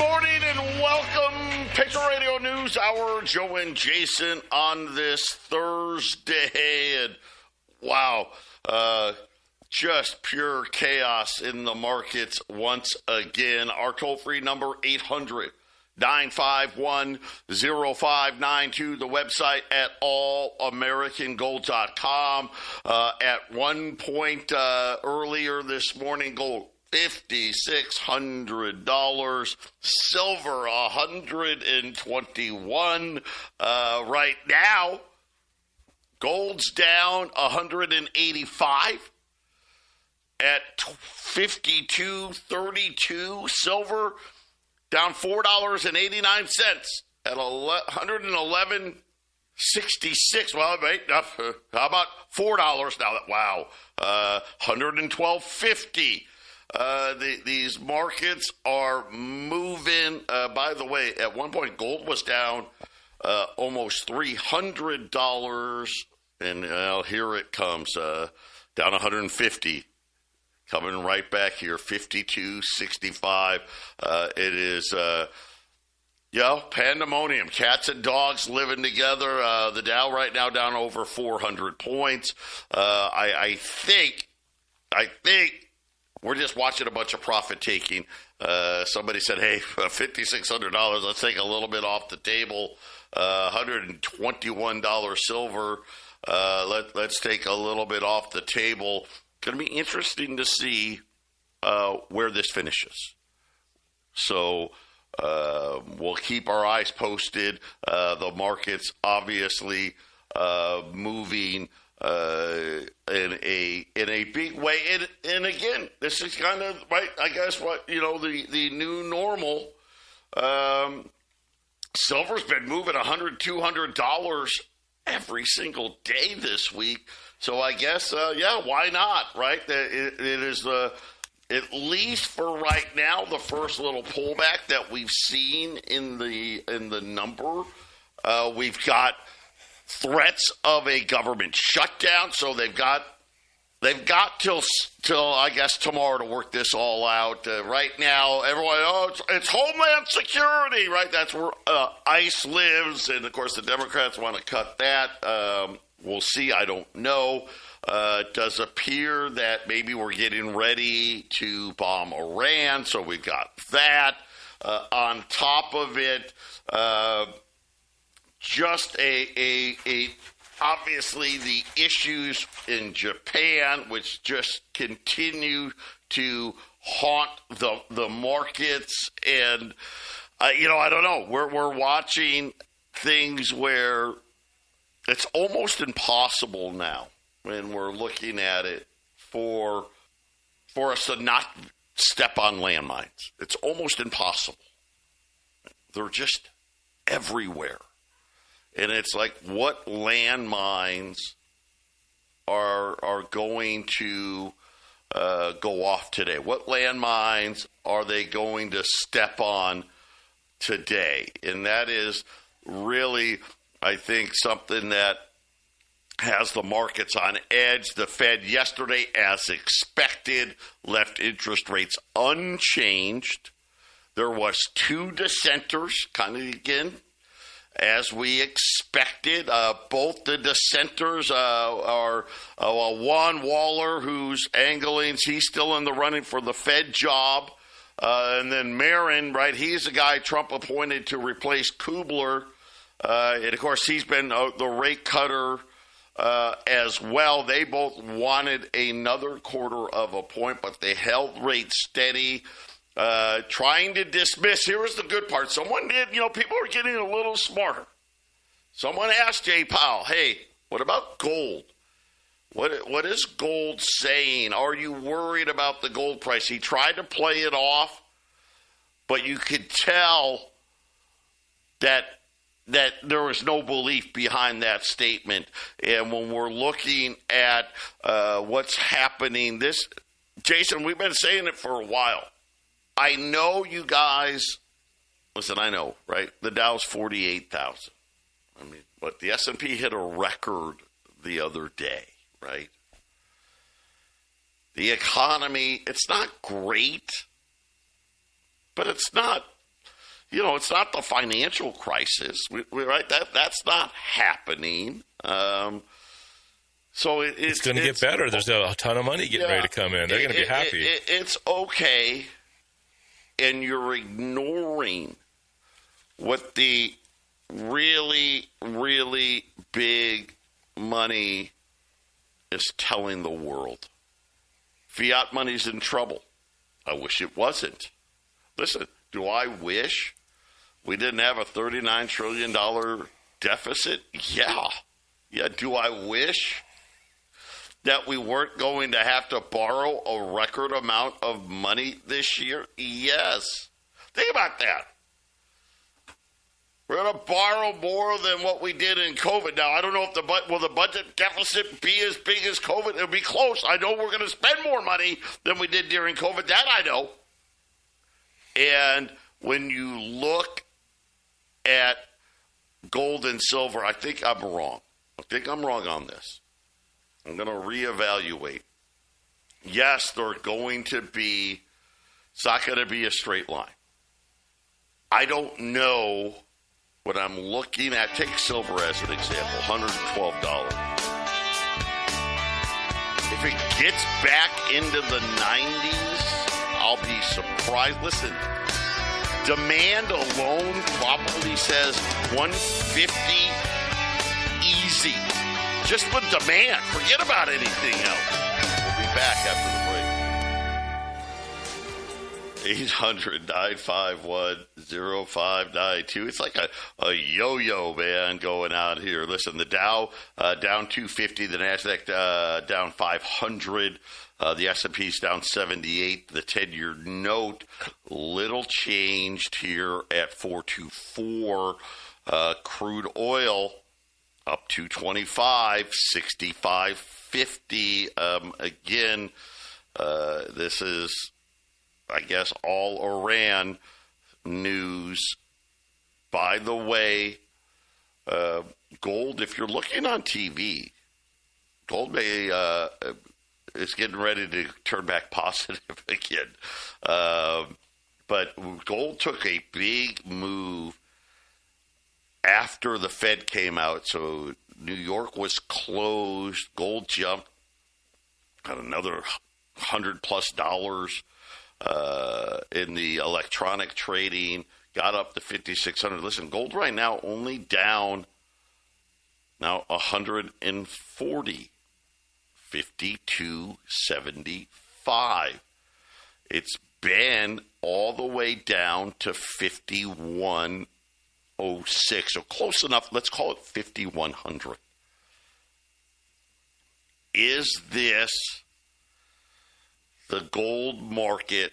morning and welcome. Patriot Radio News Hour. Joe and Jason on this Thursday. And wow, just pure chaos in the markets once again. Our toll-free number, 800-951-0592. The website at allamericangold.com. At one point earlier this morning, gold $5,600, silver $121. Right now, gold's down $185 at $52.32. Silver down $4.89 at $111.66. Well, wait, how about $4 now? Wow, $112.50. These markets are moving. By the way, at one point, gold was down almost $300, and here it comes, down $150, coming right back here, $52.65. It is, pandemonium, cats and dogs living together. The Dow right now down over 400 points. I think we're just watching a bunch of profit taking. Somebody said, hey, $5,600, let's take a little bit off the table. $121 silver, let's take a little bit off the table. Going to be interesting to see where this finishes. So we'll keep our eyes posted. The market's obviously moving in a big way, and again, this is kind of right. I guess what the new normal. Silver's been moving $100, $200 every single day this week. So I guess why not? Right? It is at least for right now the first little pullback that we've seen in the number. We've got threats of a government shutdown, so they've got till I guess tomorrow to work this all out. Right now, everyone, it's Homeland Security, right? That's where ICE lives, and of course the Democrats want to cut that. We'll see. I don't know. It does appear that maybe we're getting ready to bomb Iran, so we've got that. On top of it, just a obviously the issues in Japan, which just continue to haunt the markets, and I don't know. We're watching things where it's almost impossible now when we're looking at it for us to not step on landmines. It's almost impossible. They're just everywhere. And it's like, what landmines are going to go off today? What landmines are they going to step on today? And that is really, I think, something that has the markets on edge. The Fed yesterday, as expected, left interest rates unchanged. There was two dissenters, kind of again, as we expected. Both the dissenters are Juan Waller, who's angling. He's still in the running for the Fed job. And then Marin, right, he's the guy Trump appointed to replace Kubler. And, of course, he's been the rate cutter as well. They both wanted another quarter of a point, but they held rates steady. Trying to dismiss. Here was the good part. Someone did, people are getting a little smarter. Someone asked Jay Powell, hey, what about gold? What is gold saying? Are you worried about the gold price? He tried to play it off, but you could tell that there was no belief behind that statement. And when we're looking at what's happening, Jason, we've been saying it for a while. I know you guys, listen, I know, right? The Dow's 48,000. I mean, but the S&P hit a record the other day, right? The economy, it's not great, but it's not it's not the financial crisis, right? That's not happening. So it's going to get better. There's a ton of money getting ready to come in. They're going to be happy. It's okay, and you're ignoring what the really, really big money is telling the world. Fiat money's in trouble. I wish it wasn't. Listen, do I wish we didn't have a $39 trillion deficit? Yeah. Yeah, do I wish that we weren't going to have to borrow a record amount of money this year? Yes. Think about that. We're going to borrow more than what we did in COVID. Now, I don't know if will the budget deficit be as big as COVID? It'll be close. I know we're going to spend more money than we did during COVID. That I know. And when you look at gold and silver, I think I'm wrong. I think I'm wrong on this. I'm going to reevaluate. Yes, it's not going to be a straight line. I don't know what I'm looking at. Take silver as an example, $112. If it gets back into the 90s, I'll be surprised. Listen, demand alone probably says 150 easy. Just with demand. Forget about anything else. We'll be back after the break. 800-951-0592. It's like a yo-yo, man, going out here. Listen, the Dow down 250, the NASDAQ down 500, the S&P's down 78, the 10-year note little changed here at 424. Crude oil up to 65.50. Again, this is, I guess, all Iran news. By the way, gold, if you're looking on TV, gold may is getting ready to turn back positive again. But gold took a big move after the Fed came out. So New York was closed. Gold jumped at another $100+ in the electronic trading, got up to 5,600. Listen, gold right now only down now 140, 52.75. It's been all the way down to 51.06, so close enough. Let's call it 5,100. Is this the gold market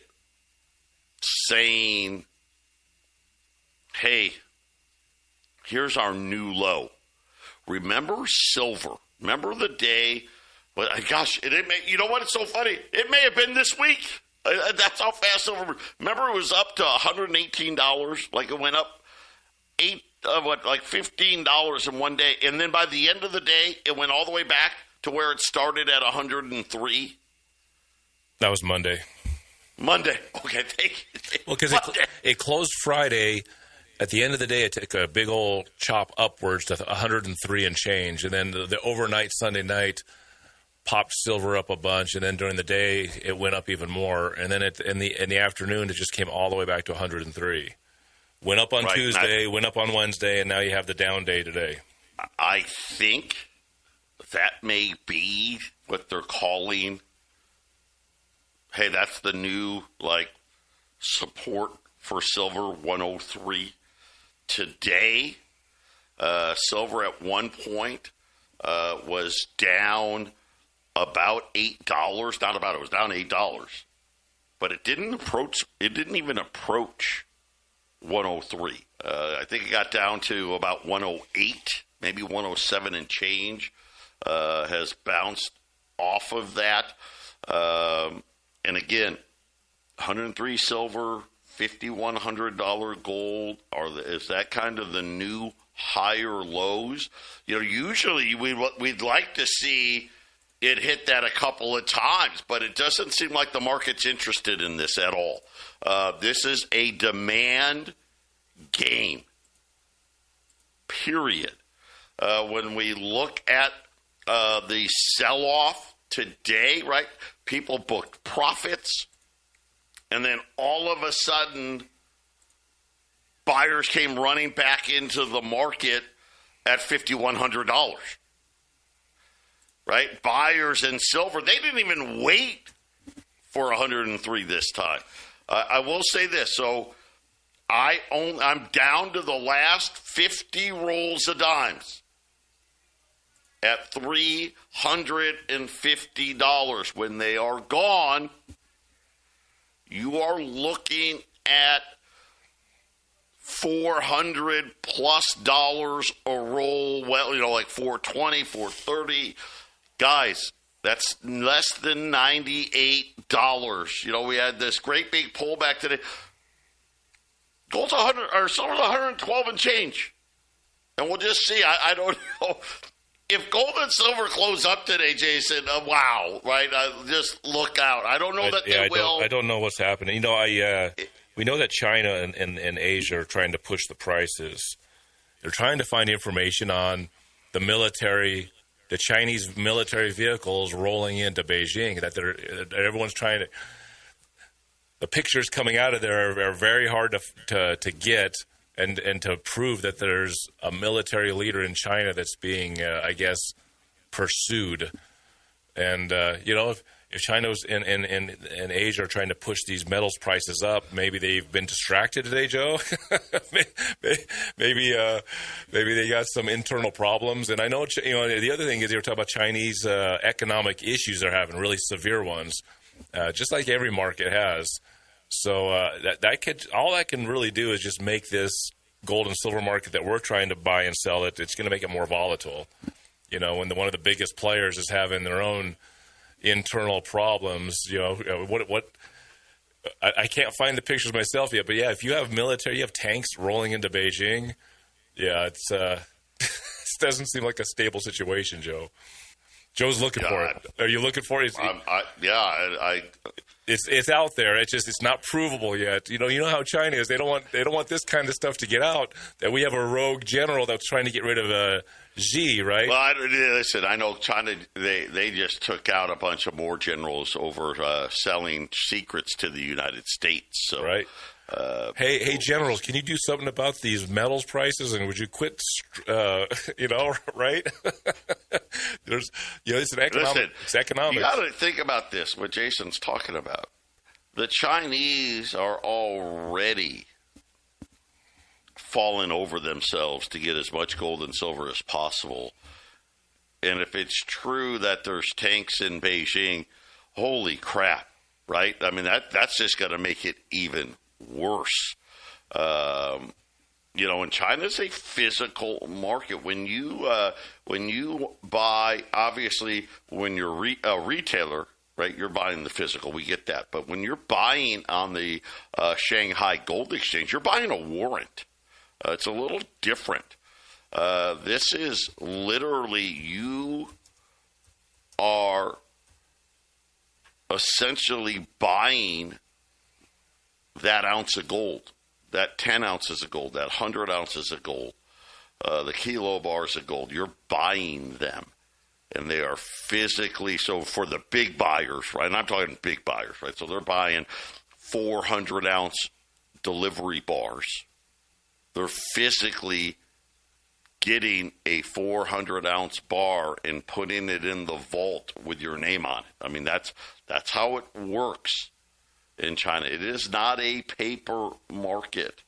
saying, hey, here's our new low? Remember silver? Remember the day? Well, gosh, you know what? It's so funny. It may have been this week. That's how fast silver. Remember, it was up to $118. Like it went up $15 in one day, and then by the end of the day, it went all the way back to where it started at 103. That was Monday. Okay, thank you. Well, because it closed Friday. At the end of the day, it took a big old chop upwards to 103 and change, and then the overnight Sunday night popped silver up a bunch, and then during the day it went up even more, and then in the afternoon it just came all the way back to 103. Went up on Tuesday, went up on Wednesday, and now you have the down day today. I think that may be what they're calling, hey, that's the new support for silver, 103. Today, silver at one point was down about $8. Not about, it was down $8. But it didn't even approach 103. I think it got down to about 108, maybe 107 and change. Has bounced off of that. And again, 103 silver, $5,100 gold. Is that kind of the new higher lows? Usually we'd like to see it hit that a couple of times, but it doesn't seem like the market's interested in this at all. This is a demand game. Period. When we look at the sell-off today, right, people booked profits, and then all of a sudden, buyers came running back into the market at $5,100, right? Buyers in silver, they didn't even wait for 103 this time. I will say this, so I'm down to the last 50 rolls of dimes at $350. When they are gone, you are looking at $400 plus a roll. Well, like $420, $430. Guys, that's less than $98. We had this great big pullback today. Gold's 100, or silver's 112 and change, and we'll just see. I don't know if gold and silver close up today, Jason. Wow, right? Just look out. I don't know that they will. I don't know what's happening. We know that China and Asia are trying to push the prices. They're trying to find information on the military. The Chinese military vehicles rolling into Beijing, that everyone's trying to. The pictures coming out of there are very hard to get and to prove that there's a military leader in China that's being, I guess, pursued. And if China's and Asia are trying to push these metals prices up, maybe they've been distracted today, Joe. maybe they got some internal problems. And I know, the other thing is you're talking about Chinese economic issues they're having, really severe ones, just like every market has. So all that can really do is just make this gold and silver market that we're trying to buy and sell it's going to make it more volatile. When one of the biggest players is having their own internal problems, I can't find the pictures myself yet, but yeah, if you have military, you have tanks rolling into Beijing, it's it doesn't seem like a stable situation, Joe. Joe's looking for it. Are you looking for it? It's out there. It's not provable yet. You know how China is. They don't want this kind of stuff to get out. That we have a rogue general that's trying to get rid of Xi, right? Well, listen. I know China. They just took out a bunch of more generals over selling secrets to the United States. So, right. Hey, generals, can you do something about these metals prices? And would you quit? Right? It's an economic. Listen, it's economics. You got to think about this. What Jason's talking about. The Chinese are already falling over themselves to get as much gold and silver as possible. And if it's true that there's tanks in Beijing, holy crap, right? I mean, that's just going to make it even worse. And China's a physical market. When you buy, obviously, when you're a retailer, right, you're buying the physical. We get that. But when you're buying on the Shanghai Gold Exchange, you're buying a warrant. It's a little different. This is literally you are essentially buying that ounce of gold, that 10 ounces of gold, that 100 ounces of gold, the kilo bars of gold. You're buying them, and they are physically, so for the big buyers, right, and I'm talking big buyers, right, so they're buying 400-ounce delivery bars. They're physically getting a 400-ounce bar and putting it in the vault with your name on it. I mean, that's how it works in China. It is not a paper market.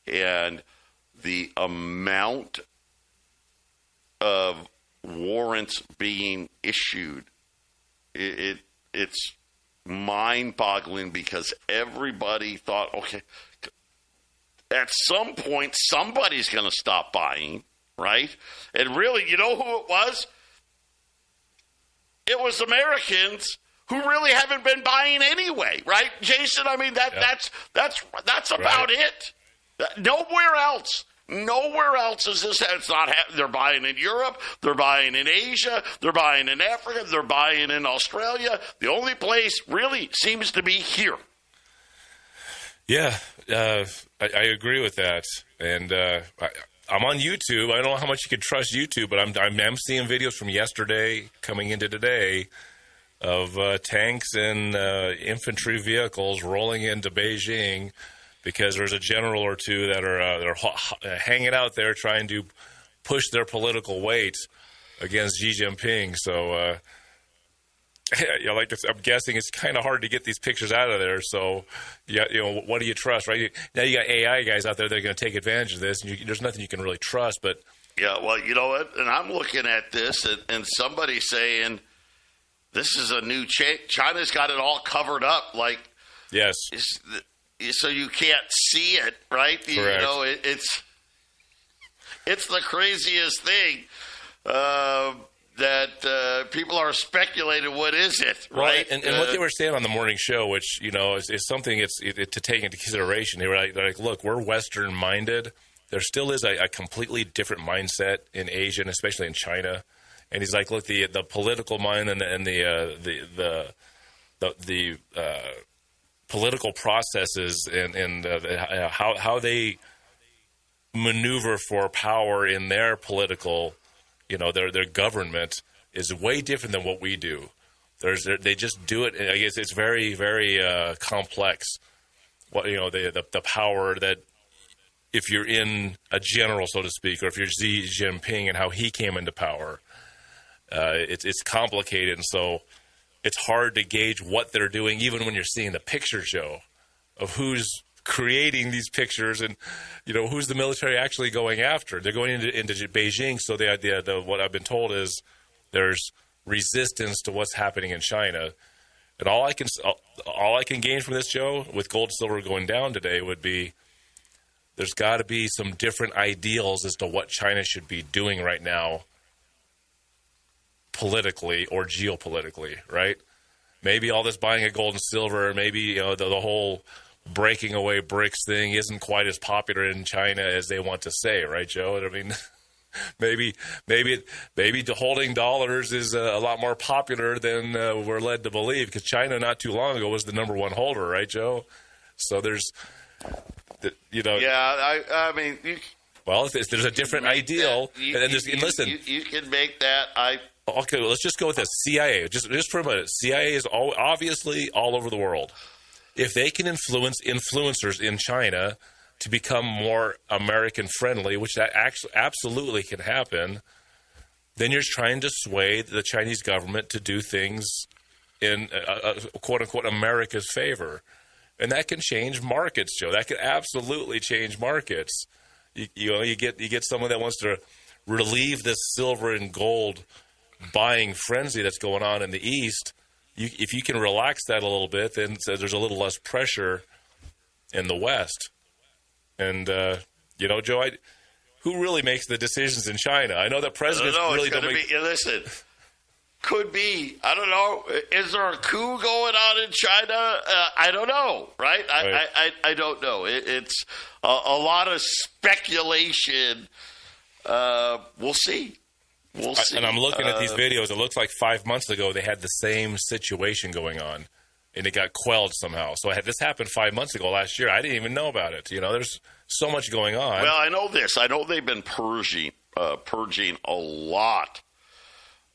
And the amount of warrants being issued, it's mind-boggling, because everybody thought, okay, at some point somebody's going to stop buying, right? And really, you know who it was? It was Americans who really haven't been buying anyway, right, Jason? I mean, that's about it. Nowhere else is this. It's not. They're buying in Europe. They're buying in Asia. They're buying in Africa. They're buying in Australia. The only place really seems to be here. Yeah, I agree with that. And I'm on YouTube. I don't know how much you can trust YouTube, but I'm seeing videos from yesterday coming into today of tanks and infantry vehicles rolling into Beijing because there's a general or two that are they're hanging out there trying to push their political weight against Xi Jinping. So, I'm guessing it's kind of hard to get these pictures out of there. So, what do you trust, right? Now you got AI guys out there that are going to take advantage of this, and there's nothing you can really trust. But yeah, well, you know what? And I'm looking at this, and somebody saying this is a new China's got it all covered up, like yes, so you can't see it, right? Correct. You know, it's the craziest thing. That people are speculating, what is it, right? Well, and what they were saying on the morning show, which, is something to take into consideration. They're like, look, we're Western-minded. There still is a completely different mindset in Asia, and especially in China. And he's like, look, the political mind and the political processes and how they maneuver for power in their political, their government is way different than what we do. They just do it. I guess it's very, very complex. The power that if you're in a general, so to speak, or if you're Xi Jinping and how he came into power, it's complicated, and so it's hard to gauge what they're doing, even when you're seeing the picture show of who's creating these pictures and who's the military actually going after. They're going into Beijing, so the idea, what I've been told is there's resistance to what's happening in China. And all I can gain from this, Joe, with gold silver going down today, would be there's got to be some different ideals as to what China should be doing right now, politically or geopolitically, right? Maybe all this buying of gold and silver, maybe the whole breaking away BRICS thing isn't quite as popular in China as they want to say, right, Joe? I mean, maybe holding dollars is a lot more popular than we're led to believe, because China not too long ago was the number one holder, right, Joe? So there's, Yeah, I mean, there's a different ideal, and listen, you can make that. Okay, well, let's just go with this. CIA, just for a minute. CIA is obviously all over the world. If they can influence influencers in China to become more American-friendly, which that absolutely can happen, then you're trying to sway the Chinese government to do things in quote-unquote America's favor. And that can change markets, Joe. That could absolutely change markets. You get someone that wants to relieve this silver and gold buying frenzy that's going on in the East. If you can relax that a little bit, then there's a little less pressure in the West. And, Joe, who really makes the decisions in China? I know that presidents really don't make... Listen, could be. I don't know. Is there a coup going on in China? I don't know, right? I don't know. It's a lot of speculation. We'll see. We'll see. And I'm looking at these videos. It looks like 5 months ago they had the same situation going on, and it got quelled somehow. So this happened 5 months ago last year. I didn't even know about it. There's so much going on. Well, I know this. I know they've been purging a lot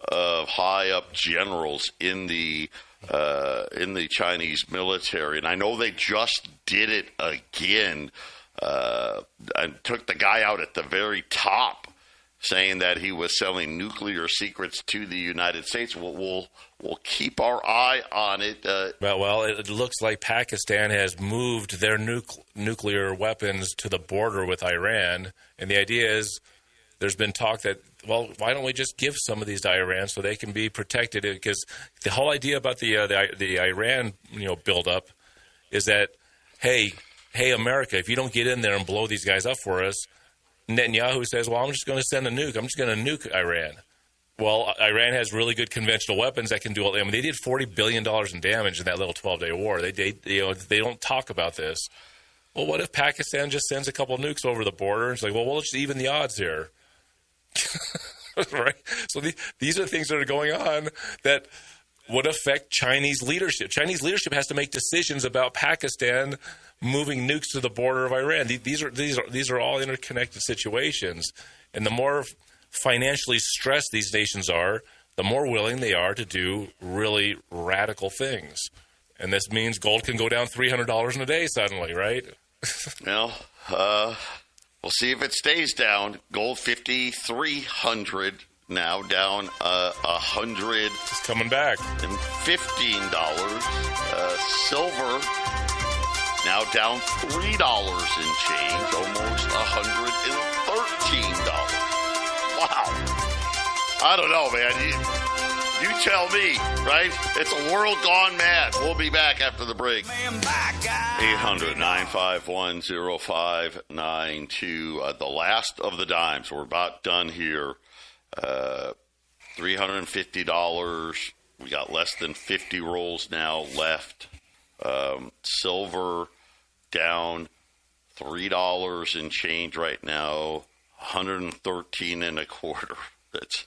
of high-up generals in the Chinese military, and I know they just did it again. And took the guy out at the very top, saying that he was selling nuclear secrets to the United States. We'll keep our eye on it. Well, it looks like Pakistan has moved their nuclear weapons to the border with Iran, and the idea is there's been talk that, well, why don't we just give some of these to Iran so they can be protected? Because the whole idea about the Iran buildup is that, hey, America, if you don't get in there and blow these guys up for us, Netanyahu says, well, I'm just going to send a nuke. I'm just going to nuke Iran. Well, Iran has really good conventional weapons that can do all. I mean, they did $40 billion in damage in that little 12-day war. They don't talk about this. Well, what if Pakistan just sends a couple nukes over the border? It's like, well, we'll just even the odds here. Right? So these are things that are going on that would affect Chinese leadership. Chinese leadership has to make decisions about Pakistan moving nukes to the border of Iran. These are all interconnected situations, and the more financially stressed these nations are, the more willing they are to do really radical things. And this means gold can go down $300 in a day suddenly, right? Well, we'll see if it stays down. Gold 5,300 now, down $100. It's coming back. And $15. Silver now down $3 in change, almost $113. Wow. I don't know, man. You tell me, right? It's a world gone mad. We'll be back after the break. 800-951-0592. The last of the dimes. We're about done here. $350. We got less than 50 rolls now left. Silver down $3 in change right now. 113 and a quarter. That's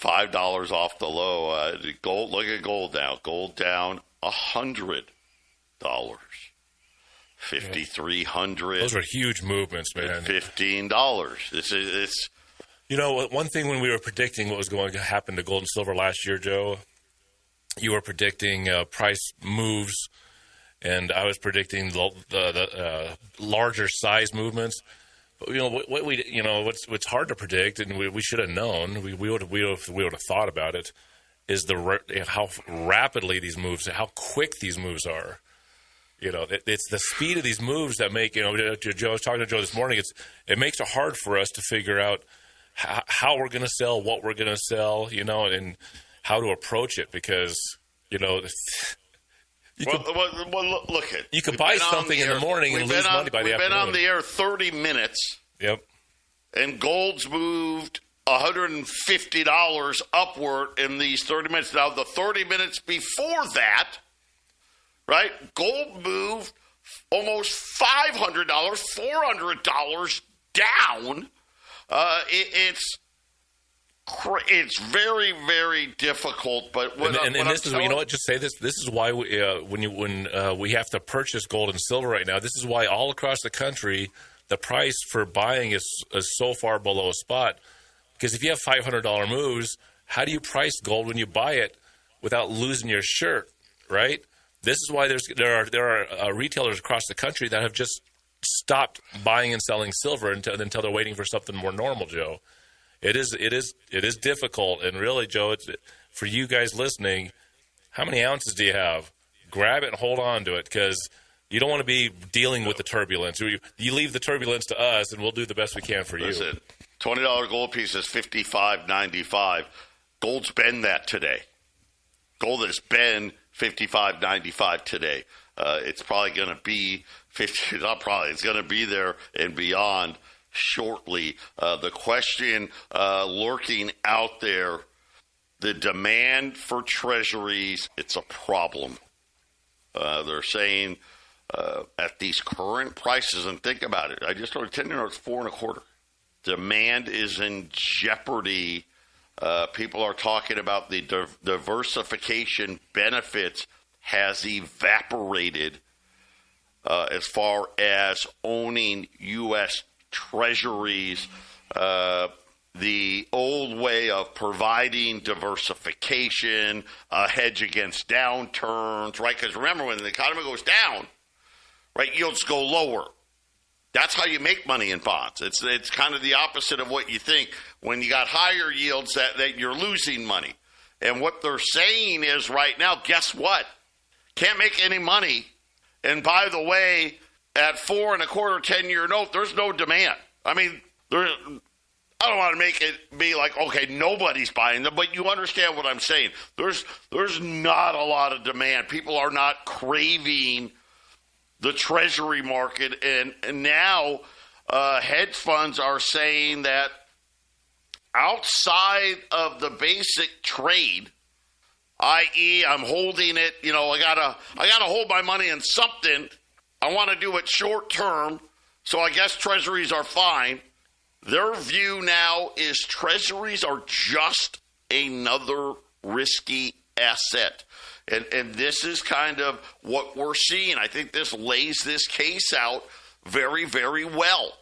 $5 off the low. Gold. Look at gold now. Gold down $100. 5,300. Those are huge movements, man. $15. This is. You know, one thing when we were predicting what was going to happen to gold and silver last year, Joe, you were predicting price moves, and I was predicting the larger size movements. But what's hard to predict, and we should have known. We would have thought about it. Is how rapidly these moves, how quick these moves are. You know, it's the speed of these moves that make. Joe, I was talking to Joe this morning. It makes it hard for us to figure out how we're going to sell, what we're going to sell, and how to approach it, because, look at. You could buy something in the morning and lose money by the afternoon. We've been on the air 30 minutes. Yep. And gold's moved $150 upward in these 30 minutes. Now, the 30 minutes before that, right, gold moved almost $500, $400 down. It's very, very difficult. But this is, you know what? Just say this. This is why when we have to purchase gold and silver right now. This is why all across the country the price for buying is so far below spot. Because if you have $500 moves, how do you price gold when you buy it without losing your shirt? Right. This is why there are retailers across the country that have just stopped buying and selling silver until they're waiting for something more normal, Joe. It is difficult, and really, Joe, it's for you guys listening. How many ounces do you have? Grab it and hold on to it, because you don't want to be dealing with the turbulence. You leave the turbulence to us, and we'll do the best we can for you. Listen, $20 gold piece is $55.95. Gold's been that today. Gold has been $55.95 today. It's probably going to be it's going to be there and beyond shortly. The question lurking out there, the demand for treasuries, it's a problem. They're saying at these current prices, and think about it, I just heard 10 years, 4.25. Demand is in jeopardy. People are talking about the diversification benefits has evaporated as far as owning U.S. treasuries. The old way of providing diversification, a hedge against downturns, right? Because remember, when the economy goes down, right, yields go lower. That's how you make money in bonds. It's kind of the opposite of what you think. When you got higher yields, that you're losing money. And what they're saying is right now, guess what? Can't make any money. And by the way, at 4.25 10-year note, there's no demand. I mean, I don't want to make it be like, okay, nobody's buying them, but you understand what I'm saying. There's not a lot of demand. People are not craving the treasury market, and now hedge funds are saying that outside of the basic trade, i.e., I'm holding it, I gotta hold my money in something. I want to do it short term, so I guess treasuries are fine. Their view now is treasuries are just another risky asset. And this is kind of what we're seeing. I think this lays this case out very, very well.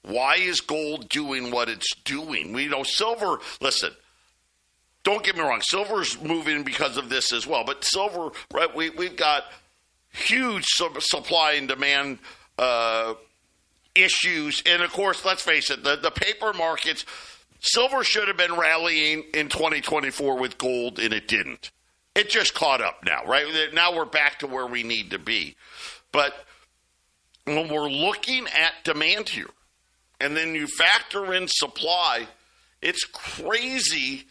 Why is gold doing what it's doing? We know silver, listen, don't get me wrong, silver's moving because of this as well. But silver, right, we've got huge supply and demand issues. And, of course, let's face it, the paper markets, silver should have been rallying in 2024 with gold, and it didn't. It just caught up now, right? Now we're back to where we need to be. But when we're looking at demand here, and then you factor in supply, it's crazy.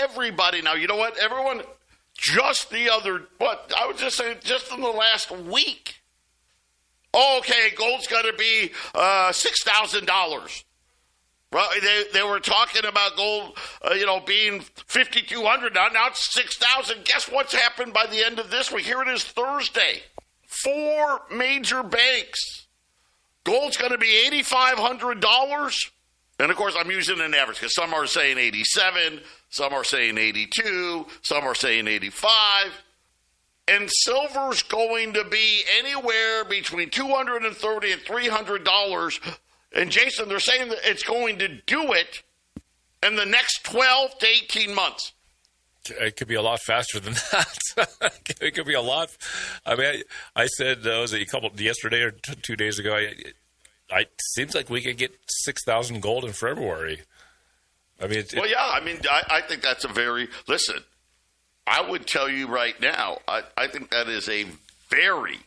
Everybody now, you know what? Everyone, just the other, what? I was just saying, just in the last week. Oh, okay, gold's going to be $6,000. Well, they were talking about gold, being $5,200 now. Now it's $6,000. Guess what's happened by the end of this week? Here it is Thursday. 4 major banks. Gold's going to be $8,500. And, of course, I'm using an average because some are saying 87, some are saying 82, some are saying 85. And silver's going to be anywhere between $230 and $300. And, Jason, they're saying that it's going to do it in the next 12 to 18 months. It could be a lot faster than that. It could be a lot. I mean, I said, was it yesterday or 2 days ago, it seems like we could get 6,000 gold in February. I mean, I think that's listen, I would tell you right now, I think that is a very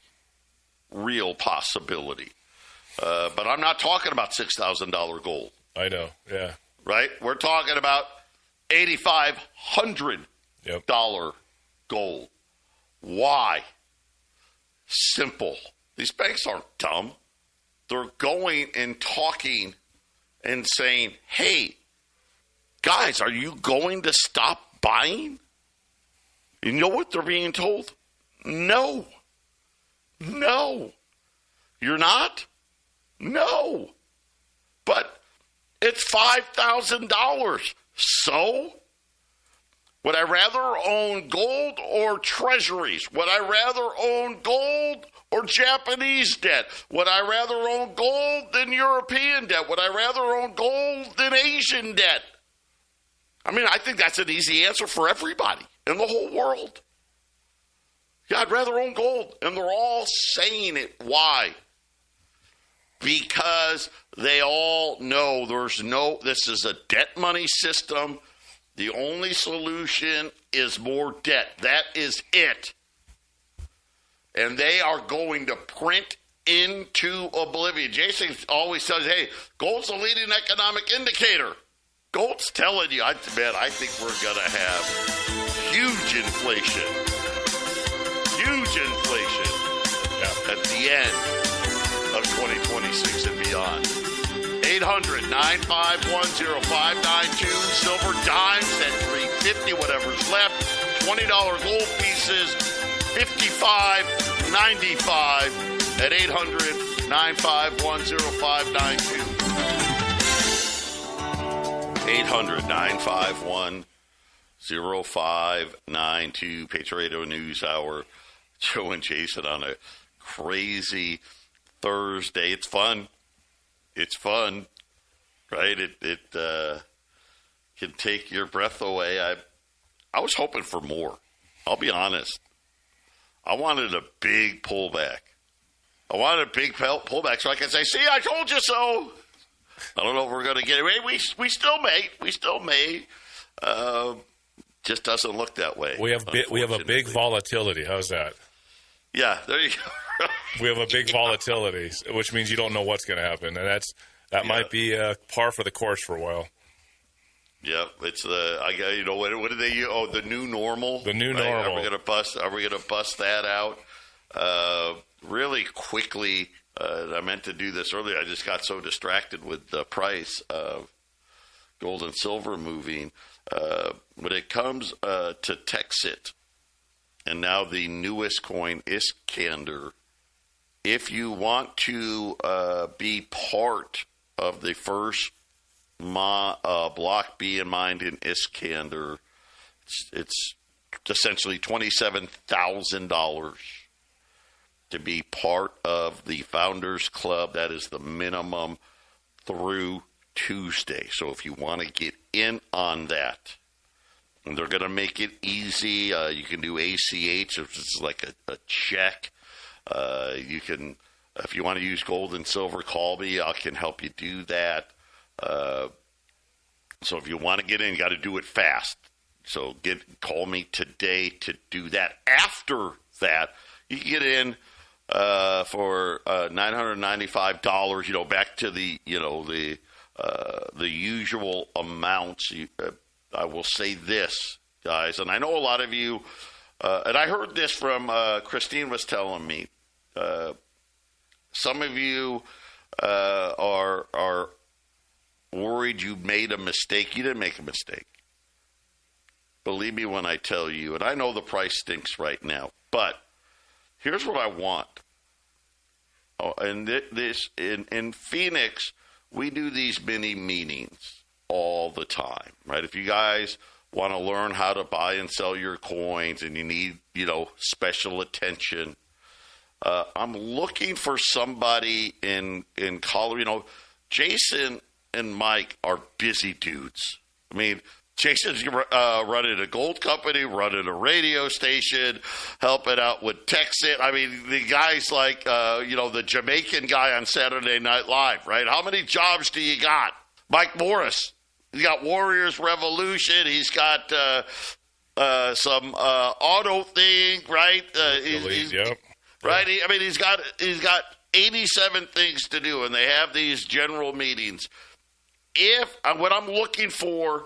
real possibility. But I'm not talking about $6,000 gold. I know, yeah. Right? We're talking about $8,500 gold. Why? Simple. These banks aren't dumb. They're going and talking and saying, hey, guys, are you going to stop buying? You know what they're being told? No. No. You're not? No. But it's $5,000. So? Would I rather own gold or treasuries? Would I rather own gold or Japanese debt? Would I rather own gold than European debt? Would I rather own gold than Asian debt? I mean, I think that's an easy answer for everybody in the whole world. Yeah, I'd rather own gold. And they're all saying it. Why? Because they all know this is a debt money system. The only solution is more debt. That is it. And they are going to print into oblivion. Jason always says, hey, gold's a leading economic indicator. Gold's telling you, I think we're going to have huge inflation. Huge inflation at the end of 2026 and beyond. 800-951-0592. Silver dimes at $3.50, whatever's left. $20 gold pieces, $55.95 at 800-951-0592. 800-951-0592. Patriot Radio News Hour. Joe and Jason on a crazy Thursday. It's fun. It's fun, right? It can take your breath away. I was hoping for more. I'll be honest. I wanted a big pullback. I wanted a big pullback so I can say, see, I told you so. I don't know if we're going to get it. We still may. We still may. Just doesn't look that way. We have a big volatility. How's that? Yeah, there you go. We have a big volatility, which means you don't know what's going to happen, and that might be par for the course for a while. Yep, it's what do they use? Oh, the new normal. The new normal. Are we going to bust that out? Really quickly. I meant to do this earlier. I just got so distracted with the price of gold and silver moving. When it comes to Texit, and now the newest coin, Iskander, if you want to be part of the first block B in mind in Iskander, It's essentially $27,000 to be part of the Founders Club. That is the minimum through Tuesday. So if you want to get in on that, and they're going to make it easy. You can do ACH, which is like a check. You can, if you want to use gold and silver, call me. I can help you do that. So if you want to get in, you got to do it fast. So call me today to do that. After that, you can get in for $995. Back to the usual amounts. I will say this, guys, and I know a lot of you, and I heard this from Christine was telling me. Some of you are worried you made a mistake. You didn't make a mistake. Believe me when I tell you, and I know the price stinks right now, but here's what I want. And this in Phoenix, we do these mini meetings all the time, right? If you guys want to learn how to buy and sell your coins and you need, special attention, I'm looking for somebody in Colorado. Jason and Mike are busy dudes. I mean, Jason's running a gold company, running a radio station, helping out with Texas. I mean, the guy's like, the Jamaican guy on Saturday Night Live, right? How many jobs do you got? Mike Morris. He's got Warriors Revolution. He's got some auto thing, right? Yep. Right? I mean, he's got 87 things to do, and they have these general meetings. What I'm looking for,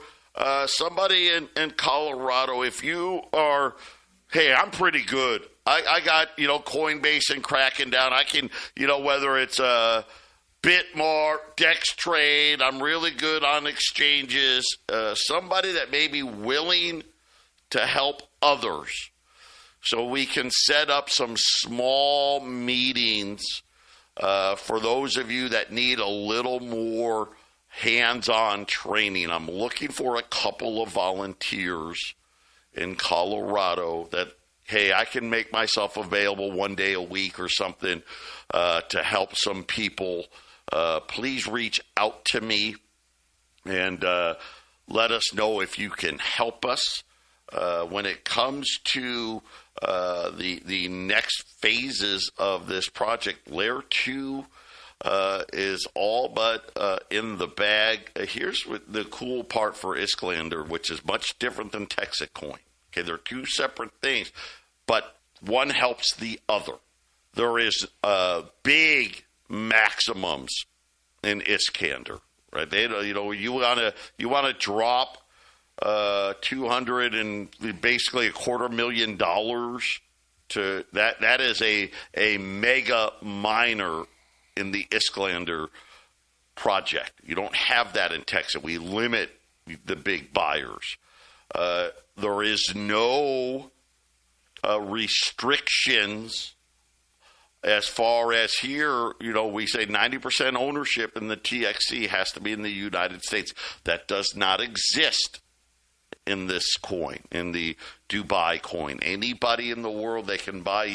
somebody in Colorado, if you are, hey, I'm pretty good. I got, Coinbase and Kraken down. I can, whether it's Bitmark, Dextrade, I'm really good on exchanges. Somebody that may be willing to help others. So we can set up some small meetings for those of you that need a little more hands-on training. I'm looking for a couple of volunteers in Colorado that, hey, I can make myself available one day a week or something to help some people. Please reach out to me and let us know if you can help us. When it comes to the next phases of this project, Layer 2 is all but in the bag. Here's the cool part for Islander, which is much different than Texas Coin. Okay, they're two separate things, but one helps the other. There is big maximums in Iskander, right? You want to drop 200 and basically $250,000 to that. That is a mega miner in the Islander project. You don't have that in Texas. We limit the big buyers. There is no restrictions as far as here. We say 90% ownership in the TXC has to be in the United States. That does not exist in this coin, in the Dubai coin. Anybody in the world they can buy,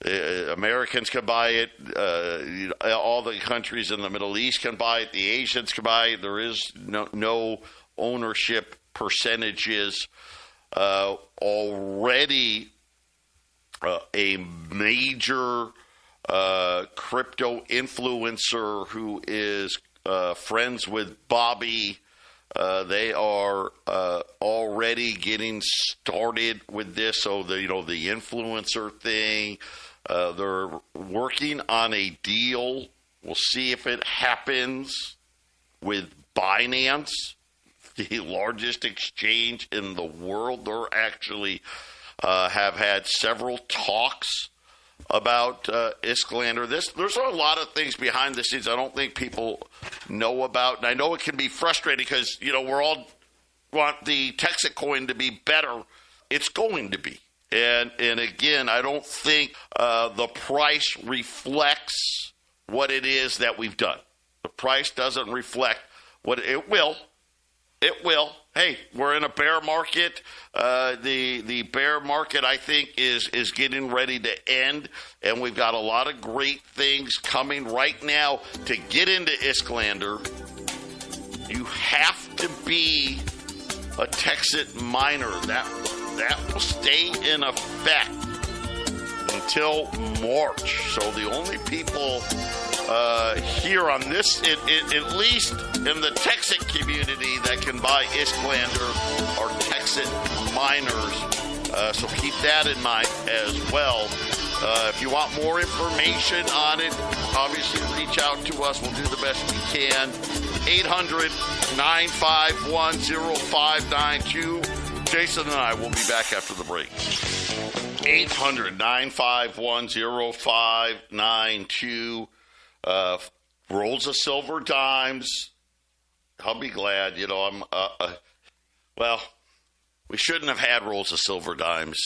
Americans can buy it. All the countries in the Middle East can buy it. The Asians can buy it. There is no ownership percentages. Already a major crypto influencer who is friends with Bobby. They are already getting started with this. So the influencer thing, they're working on a deal. We'll see if it happens with Binance, the largest exchange in the world. They're actually have had several talks about Islander. There's a lot of things behind the scenes I don't think people know about, and I know it can be frustrating because we're all want the Texas coin to be better. It's going to be, and again, I don't think the price reflects what it is that we've done. The price doesn't reflect what it will. It will. Hey, we're in a bear market. The bear market, I think, is getting ready to end, and we've got a lot of great things coming right now. To get into Isklander, you have to be a Texas miner. That will stay in effect until March. So the only people here on this, at least in the Texas community, that can buy Isklander are Texas miners. So keep that in mind as well. If you want more information on it, obviously reach out to us. We'll do the best we can. 800-951-0592. Jason and I will be back after the break. 800-951-0592. Rolls of silver dimes. I'll be glad. Well, we shouldn't have had rolls of silver dimes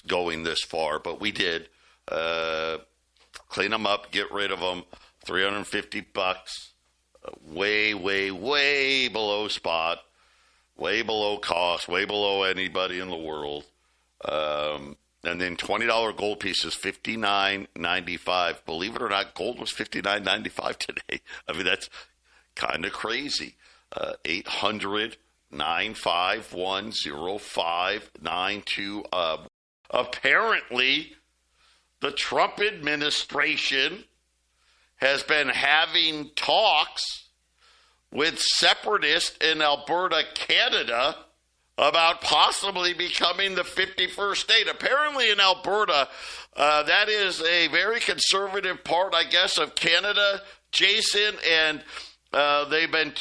going this far, but we did. Clean them up, get rid of them. $350. Way, way, way below spot. Way below cost. Way below anybody in the world. And then $20 gold pieces, $59.95. Believe it or not, gold was $59.95 today. I mean, that's kind of crazy. 800-951-0592. Apparently, the Trump administration has been having talks with separatists in Alberta, Canada, about possibly becoming the 51st state. Apparently in Alberta, that is a very conservative part, I guess, of Canada, Jason, and they've been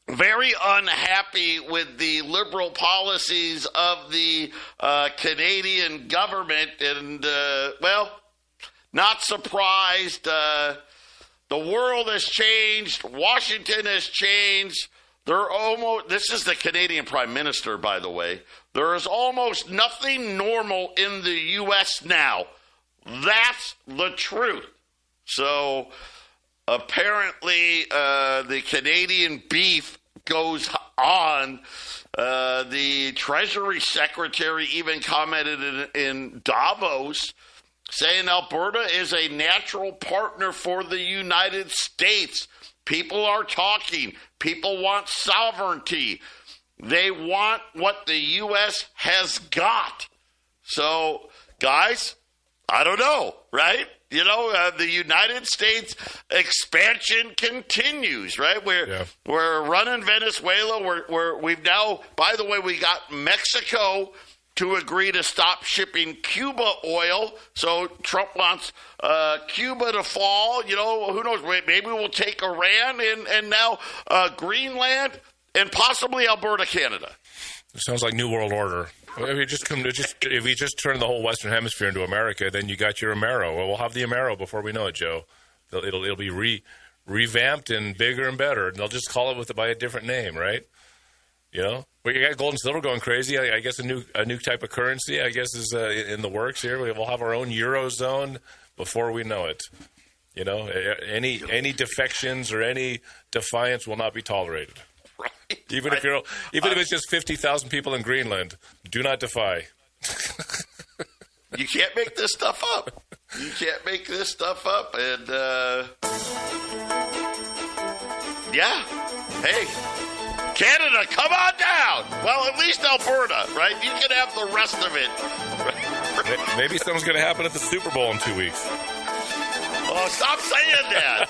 very unhappy with the liberal policies of the Canadian government, and, not surprised. The world has changed. Washington has changed. This is the Canadian Prime Minister, by the way. There is almost nothing normal in the U.S. now. That's the truth. So apparently the Canadian beef goes on. The Treasury Secretary even commented in Davos, saying Alberta is a natural partner for the United States. People are talking. People want sovereignty. They want what the U.S. has got. So, guys, I don't know, right? The United States expansion continues, right? We're running Venezuela. We've now, by the way, we got Mexico to agree to stop shipping Cuba oil. So Trump wants Cuba to fall. Who knows? Maybe we'll take Iran and now Greenland and possibly Alberta, Canada. It sounds like New World Order. If you just turn the whole Western Hemisphere into America, then you got your Amero. Well, we'll have the Amero before we know it, Joe. It'll be revamped and bigger and better. And they'll just call it by a different name, right? Well, you got gold and silver going crazy. I guess a new type of currency, I guess, is in the works here. We'll have our own Eurozone before we know it. Any defections or any defiance will not be tolerated. Right. Even if it's just 50,000 people in Greenland, do not defy. You can't make this stuff up. You can't make this stuff up. And hey. Canada, come on down. Well, at least Alberta, right? You can have the rest of it. Maybe something's going to happen at the Super Bowl in 2 weeks. Oh, stop saying that.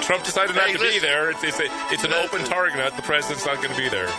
Trump decided not to be there. It's an open target. The president's not going to be there.